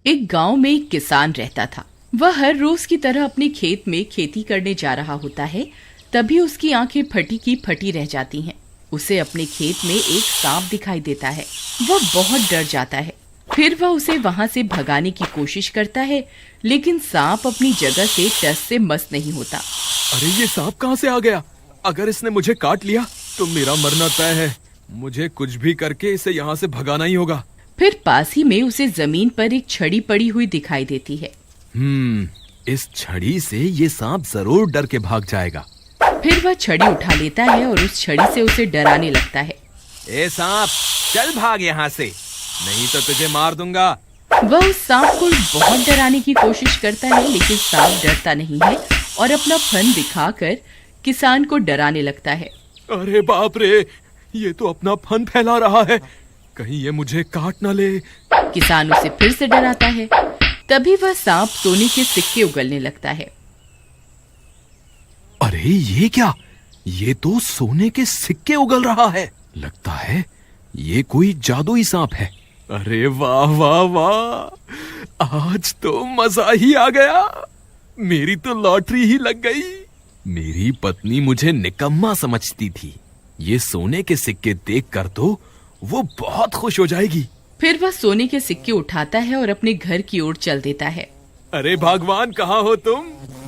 एक गांव में एक किसान रहता था। वह हर रोज की तरह अपने खेत में खेती करने जा रहा होता है। तभी उसकी आंखें फटी की फटी रह जाती हैं। उसे अपने खेत में एक सांप दिखाई देता है। वह बहुत डर जाता है। फिर वह उसे वहां से भगाने की कोशिश करता है, लेकिन सांप अपनी जगह से टस से मस नहीं होता। अरे ये सांप कहाँ से आ गया? अगर इसने मुझे काट लिया तो मेरा मरना तय है। मुझे कुछ भी करके इसे यहाँ से भगाना ही होगा। फिर पास ही में उसे जमीन पर एक छड़ी पड़ी हुई दिखाई देती है। इस छड़ी से ये सांप जरूर डर के भाग जाएगा। फिर वह छड़ी उठा लेता है और उस छड़ी से उसे डराने लगता है। ए सांप, चल भाग यहाँ से, नहीं तो तुझे मार दूंगा। वह उस सांप को बहुत डराने की कोशिश करता है, लेकिन सांप डरता नहीं है और अपना फन दिखाकर किसान को डराने लगता है। अरे बाप रे, ये तो अपना फन फैला रहा है, कहीं ये मुझे काट ना ले। किसान उसे फिर से डराता है। तभी वह सांप सोने के सिक्के उगलने लगता है। अरे ये क्या? ये तो सोने के सिक्के उगल रहा है। लगता है ये कोई जादुई सांप है। अरे वाह वाह वाह, आज तो मजा ही आ गया। मेरी तो लॉटरी ही लग गई। मेरी पत्नी मुझे निकम्मा समझती थी, ये सोने के सिक्के देखकर तो वो बहुत खुश हो जाएगी। फिर वह सोने के सिक्के उठाता है और अपने घर की ओर चल देता है। अरे भगवान, कहाँ हो तुम?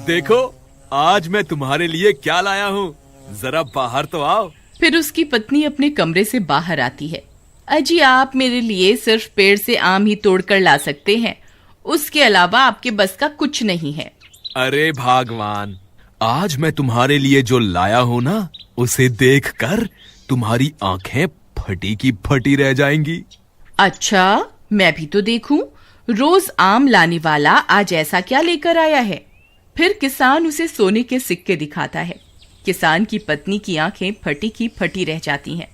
देखो आज मैं तुम्हारे लिए क्या लाया हूँ, जरा बाहर तो आओ। फिर उसकी पत्नी अपने कमरे से बाहर आती है। अजी, आप मेरे लिए सिर्फ पेड़ से आम ही तोड़कर ला सकते हैं, उसके अलावा आपके बस का कुछ नहीं है। अरे भगवान, आज मैं तुम्हारे लिए जो लाया हूँ ना, उसे देखकर तुम्हारी आंखें फटी की फटी रह जाएंगी। अच्छा, मैं भी तो देखूं, रोज आम लाने वाला आज ऐसा क्या लेकर आया है। फिर किसान उसे सोने के सिक्के दिखाता है। किसान की पत्नी की आंखें फटी की फटी रह जाती हैं।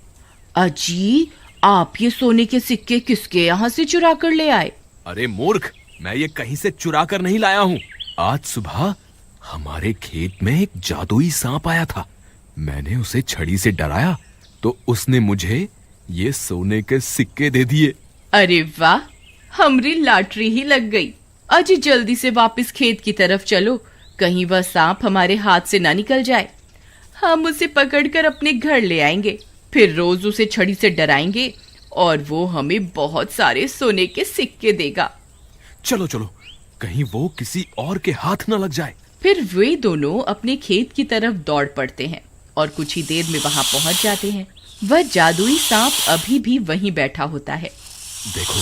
अजी, आप ये सोने के सिक्के किसके यहाँ से चुरा कर ले आए? अरे मूर्ख, मैं ये कहीं से चुरा कर नहीं लाया हूँ। आज सुबह हमारे खेत में एक जादुई सांप आया था। मैंने उसे छड़ी से डराया तो उसने मुझे ये सोने के सिक्के दे दिए। अरे वाह, हमारी लॉटरी ही लग गई। अजी, जल्दी से वापस खेत की तरफ चलो, कहीं वह सांप हमारे हाथ से ना निकल जाए। हम उसे पकड़कर अपने घर ले आएंगे, फिर रोज उसे छड़ी से डराएंगे और वो हमें बहुत सारे सोने के सिक्के देगा। चलो चलो, कहीं वो किसी और के हाथ न लग जाए। फिर वे दोनों अपने खेत की तरफ दौड़ पड़ते हैं और कुछ ही देर में वहां पहुंच जाते हैं। वह जादुई सांप अभी भी वहीं बैठा होता है। देखो,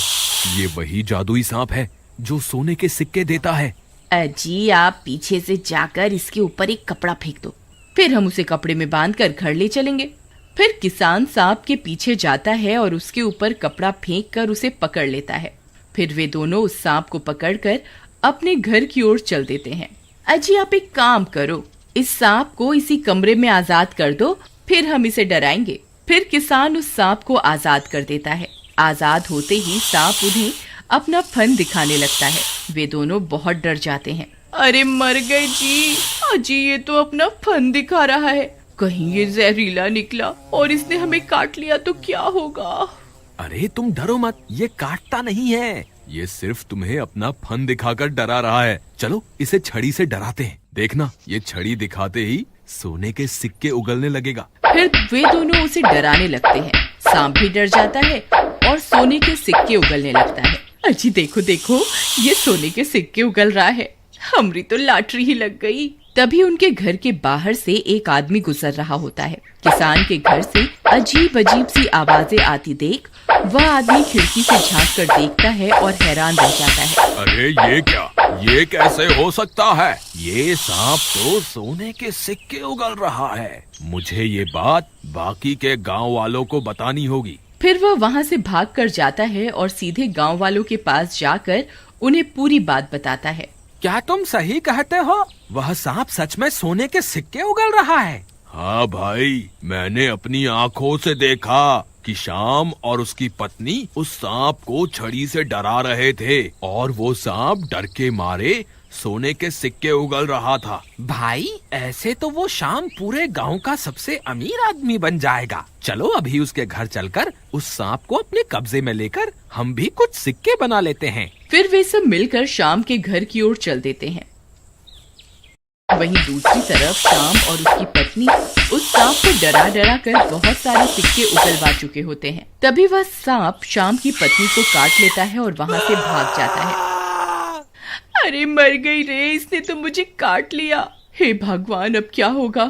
ये वही जादुई सांप है जो सोने के सिक्के देता है। अजी, आप पीछे से जाकर इसके ऊपर एक कपड़ा फेंक दो, फिर हम उसे कपड़े में बांधकर घर ले चलेंगे। फिर किसान सांप के पीछे जाता है और उसके ऊपर कपड़ा फेंक कर उसे पकड़ लेता है। फिर वे दोनों उस सांप को पकड़कर अपने घर की ओर चल देते हैं। अजी, आप एक काम करो, इस सांप को इसी कमरे में आजाद कर दो, फिर हम इसे डराएंगे। फिर किसान उस सांप को आजाद कर देता है। आजाद होते ही सांप उन्हें अपना फन दिखाने लगता है। वे दोनों बहुत डर जाते हैं। अरे मर गए जी, अजी ये तो अपना फन दिखा रहा है, कहीं ये जहरीला निकला और इसने हमें काट लिया तो क्या होगा। अरे तुम डरो मत, ये काटता नहीं है, ये सिर्फ तुम्हें अपना फन दिखाकर डरा रहा है। चलो इसे छड़ी से डराते हैं, देखना ये छड़ी दिखाते ही सोने के सिक्के उगलने लगेगा। फिर वे दोनों उसे डराने लगते हैं। सांप भी डर जाता है और सोने के सिक्के उगलने लगता है। अजी देखो देखो, ये सोने के सिक्के उगल रहा है, हमारी तो लॉटरी ही लग गई। तभी उनके घर के बाहर से एक आदमी गुजर रहा होता है। किसान के घर से अजीब अजीब सी आवाजें आती देख वह आदमी खिड़की से झांक कर देखता है और हैरान रह जाता है। अरे ये क्या, ये कैसे हो सकता है? ये सांप तो सोने के सिक्के उगल रहा है। मुझे ये बात बाकी के गांव वालों को बतानी होगी। फिर वह वहाँ से भाग कर जाता है और सीधे गांव वालों के पास जाकर उन्हें पूरी बात बताता है। क्या तुम सही कहते हो? वह सांप सच में सोने के सिक्के उगल रहा है? हाँ भाई, मैंने अपनी आँखों से देखा कि श्याम और उसकी पत्नी उस सांप को छड़ी से डरा रहे थे और वो सांप डर के मारे सोने के सिक्के उगल रहा था। भाई ऐसे तो वो शाम पूरे गांव का सबसे अमीर आदमी बन जाएगा। चलो अभी उसके घर चलकर उस सांप को अपने कब्जे में लेकर हम भी कुछ सिक्के बना लेते हैं। फिर वे सब मिलकर शाम के घर की ओर चल देते हैं। वहीं दूसरी तरफ शाम और उसकी पत्नी उस सांप को डरा डरा कर बहुत सारे सिक्के उगलवा चुके होते हैं। तभी वह सांप शाम की पत्नी को काट लेता है और वहाँ से भाग जाता है। अरे मर गई रे, इसने तो मुझे काट लिया। हे भगवान, अब क्या होगा?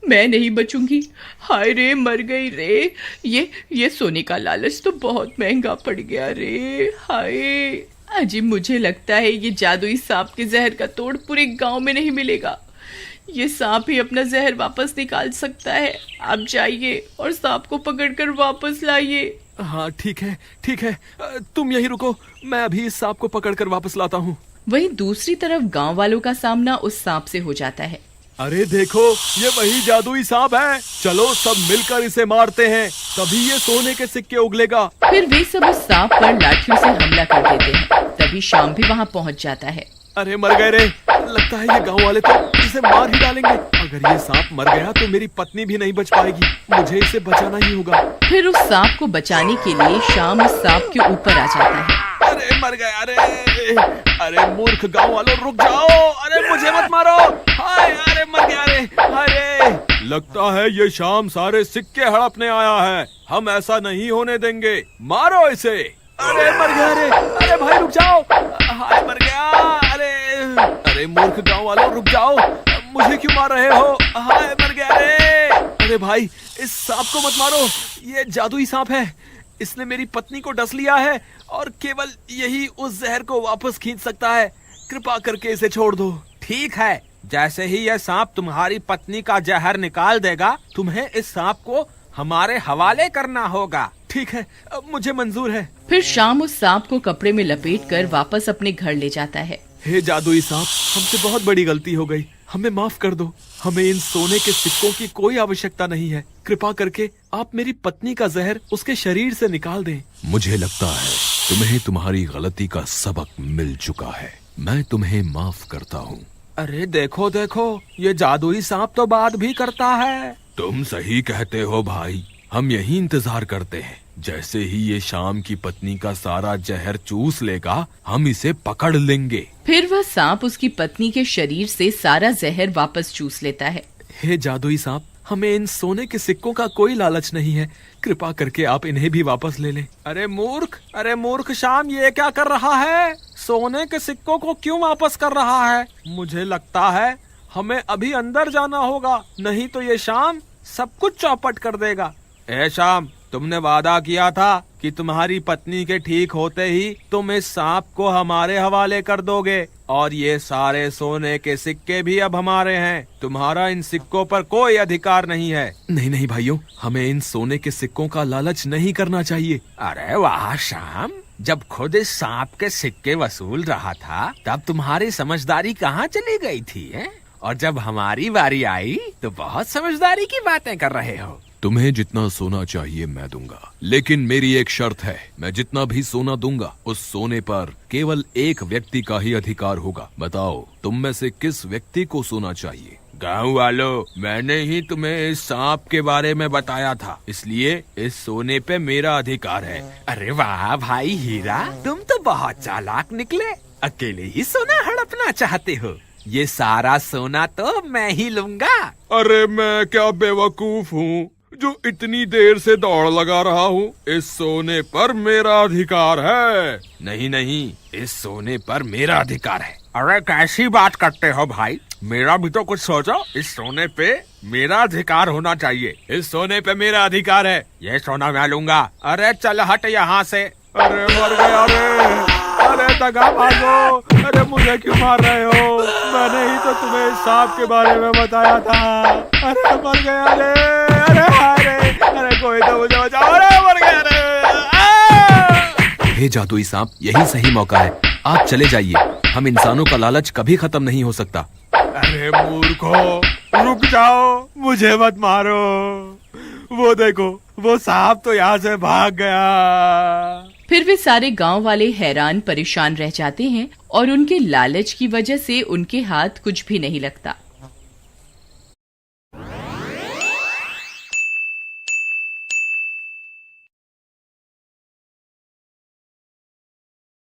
मैं नहीं बचूंगी। हाय रे, मर गई रे। ये सोने का लालच तो बहुत महंगा पड़ गया रे। हाय अजी, मुझे लगता है ये जादुई सांप के जहर का तोड़ पूरे गांव में नहीं मिलेगा। ये सांप ही अपना जहर वापस निकाल सकता है। आप जाइए और सांप को पकड़कर वापस लाइए। हाँ ठीक है, तुम यहीं रुको, मैं अभी इस सांप को पकड़कर वापस लाता हूँ। वहीं दूसरी तरफ गांव वालों का सामना उस सांप से हो जाता है। अरे देखो, ये वही जादुई सांप है। चलो सब मिलकर इसे मारते हैं, तभी ये सोने के सिक्के उगलेगा। फिर वे सब उस सांप पर लाठियों से हमला कर देते हैं। तभी शाम भी वहाँ पहुँच जाता है। अरे मर गए रे, लगता है ये गांव वाले तो इसे मार ही डालेंगे। अगर ये सांप मर गया तो मेरी पत्नी भी नहीं बच पाएगी। मुझे इसे बचाना ही होगा। फिर उस सांप को बचाने के लिए शाम उस सांप के ऊपर आ जाता है। अरे मर गया, अरे मूर्ख गांव वालों, रुक जाओ। अरे मुझे मत मारो। हाय, अरे मर गया रे। अरे लगता है ये शाम सारे सिक्के हड़पने आया है। हम ऐसा नहीं होने देंगे, मारो इसे। अरे मर गया रे। अरे भाई रुक जाओ। हाय मर गया। अरे मूर्ख गांव वालों, रुक जाओ। मुझे क्यों मार रहे हो? हाय मर गया रे। अरे भाई, इस सांप को मत मारो, ये जादुई सांप है। इसने मेरी पत्नी को डस लिया है और केवल यही उस जहर को वापस खींच सकता है। कृपा करके इसे छोड़ दो। ठीक है, जैसे ही यह सांप तुम्हारी पत्नी का जहर निकाल देगा, तुम्हें इस सांप को हमारे हवाले करना होगा। ठीक है, मुझे मंजूर है। फिर शाम उस सांप को कपड़े में लपेट कर वापस अपने घर ले जाता है। हे जादुई सांप, हमसे बहुत बड़ी गलती हो गई, हमें माफ कर दो। हमें इन सोने के सिक्कों की कोई आवश्यकता नहीं है। कृपा करके आप मेरी पत्नी का जहर उसके शरीर से निकाल दें। मुझे लगता है तुम्हें तुम्हारी गलती का सबक मिल चुका है। मैं तुम्हें माफ करता हूँ। अरे देखो देखो, ये जादुई सांप तो बात भी करता है। तुम सही कहते हो भाई, हम यही इंतजार करते हैं। जैसे ही ये शाम की पत्नी का सारा जहर चूस लेगा, हम इसे पकड़ लेंगे। फिर वह सांप उसकी पत्नी के शरीर से सारा जहर वापस चूस लेता है। हे जादुई सांप, हमें इन सोने के सिक्कों का कोई लालच नहीं है। कृपा करके आप इन्हें भी वापस ले लें। अरे मूर्ख शाम, ये क्या कर रहा है? सोने के सिक्कों को क्यों वापस कर रहा है? मुझे लगता है हमें अभी अंदर जाना होगा, नहीं तो ये शाम सब कुछ चौपट कर देगा। ए शाम, तुमने वादा किया था कि तुम्हारी पत्नी के ठीक होते ही तुम इस सांप को हमारे हवाले कर दोगे, और ये सारे सोने के सिक्के भी अब हमारे हैं। तुम्हारा इन सिक्कों पर कोई अधिकार नहीं है। नहीं भाइयों, हमें इन सोने के सिक्कों का लालच नहीं करना चाहिए। अरे वाह शाम, जब खुद इस सांप के सिक्के वसूल रहा था, तब तुम्हारी समझदारी कहाँ चली गई थी है? और जब हमारी बारी आई तो बहुत समझदारी की बातें कर रहे हो। तुम्हें जितना सोना चाहिए मैं दूंगा, लेकिन मेरी एक शर्त है। मैं जितना भी सोना दूंगा, उस सोने पर केवल एक व्यक्ति का ही अधिकार होगा। बताओ, तुम में से किस व्यक्ति को सोना चाहिए? गाँव वालों, मैंने ही तुम्हें इस सांप के बारे में बताया था, इसलिए इस सोने पे मेरा अधिकार है। अरे वाह भाई हीरा, तुम तो बहुत चालाक निकले। अकेले ही सोना हड़पना चाहते हो। ये सारा सोना तो मैं ही लूंगा। अरे मैं क्या बेवकूफ हूँ जो इतनी देर से दौड़ लगा रहा हूँ? इस सोने पर मेरा अधिकार है। नहीं, इस सोने पर मेरा अधिकार है। अरे कैसी बात करते हो भाई, मेरा भी तो कुछ सोचो। इस सोने पे मेरा अधिकार होना चाहिए। इस सोने पे मेरा अधिकार है, ये सोना मैं लूंगा। अरे चल हट यहाँ से। अरे मर गया रे। अरे दगा भागो। अरे मुझे क्यों मार रहे हो? मैंने ही तो तुम्हें इस सांप के बारे में बताया था। अरे मर गया रे। अरे कोई तो मुझे बचाओ। अरे मर गया रे। हे जादुई सांप, यही सही मौका है। आप चले जाइए, हम इंसानों का लालच कभी खत्म नहीं हो सकता। अरे मूर्खो, रुक जाओ, मुझे मत मारो। वो देखो, वो सांप तो यहाँ से भाग गया। फिर वे सारे गांव वाले हैरान परेशान रह जाते हैं और उनके लालच की वजह से उनके हाथ कुछ भी नहीं लगता।